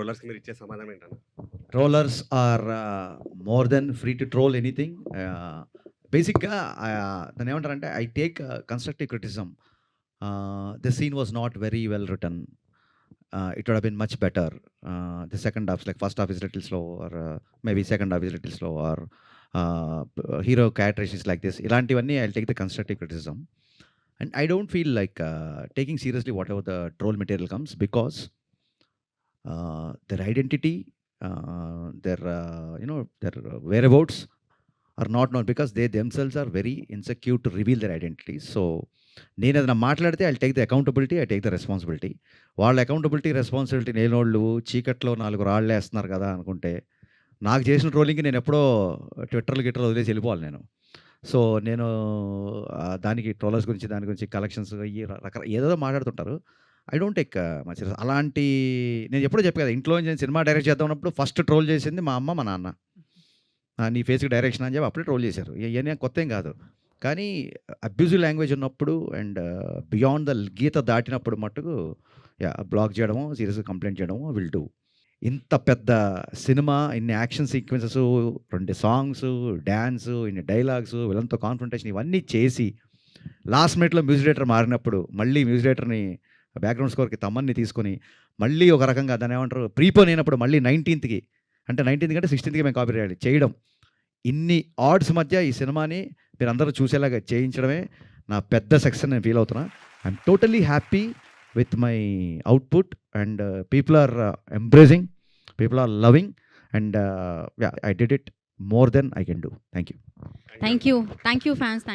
ట్రోలర్స్‌కి మీరిచ్చే సమాధానం ఏంటన్నా? Trollers are more than free to troll anything. బేసిక్‌గా దాన్నేమంటారంటే I take constructive criticism. This scene was not very well written. It would have been much better. The second half, like first half is little slow, or maybe second half is little slow, or hero characteristics like this. ఇలాంటివన్నీ I'll take the constructive criticism. And I don't feel like taking seriously whatever the troll material comes, because their identity, their their whereabouts are not known, because they themselves are very insecure to reveal their identities. So నేను ఏదైనా మాట్లాడితే I take the accountability, I take the responsibility. వాళ్ళ accountability, responsibility లేనోళ్ళు చీకట్లో 4 రాళ్ళేస్తున్నారు కదా అనుకుంటే, నాకు చేసిన ట్రోలింగ్‌కి నేను ఎప్పుడో ట్విట్టర్‌లో వదిలేసి వెళ్ళిపోవాలి నేను. సో నేను దానికి ట్రోలర్స్ గురించి, దాని గురించి కలెక్షన్స్ ఇయి ఏదేదో మాట్లాడుతుంటారు. I don't take much. అలాంటి నేను ఎప్పుడో చెప్పా కదా, ఇంట్లో నుంచి నేను సినిమా డైరెక్ట్ చేద్దాం అన్నప్పుడు ఫస్ట్ ట్రోల్ చేసింది మా అమ్మ, మా నాన్న. నీ ఫేస్‌కి డైరెక్షన్ అని చెప్పి అప్పుడే ట్రోల్ చేశారు. ఇయన్నీ కొత్తేం కాదు. కానీ అబ్యూజివ్ లాంగ్వేజ్ ఉన్నప్పుడు అండ్ బియాండ్ ద గీత దాటినప్పుడు మట్టుకు బ్లాక్ చేయడమో, సీరియస్‌గా కంప్లెయింట్ చేయడమో విల్ డూ. ఇంత పెద్ద సినిమా, ఇన్ని యాక్షన్ సీక్వెన్సెస్, 2 సాంగ్స్, డాన్స్, ఇన్ని డైలాగ్స్, వీళ్ళంతా కాన్ఫ్రంటేషన్ ఇవన్నీ చేసి లాస్ట్ మినిట్‌లో మ్యూజిక్ డైరెక్టర్ మారినప్పుడు మళ్ళీ మ్యూజిక్ డైరెక్టర్‌ని బ్యాక్‌గ్రౌండ్ స్కోర్‌కి తమన్ని తీసుకొని మళ్ళీ ఒక రకంగా దాన్ని ఏమంటారు ప్రీపోన్ అయినప్పుడు మళ్ళీ 19థ్‌కి అంటే 16థ్‌కి మేము కాపీ చేయడం. ఇన్ని ఆడ్స్ మధ్య ఈ సినిమాని మీరందరూ చూసేలాగా చేయించడమే నా పెద్ద సక్సెస్ నేను ఫీల్ అవుతున్నా. I'm totally happy with my output, and people are embracing, people are loving, and I did it more than I can do. Thank you. Thank you, fans.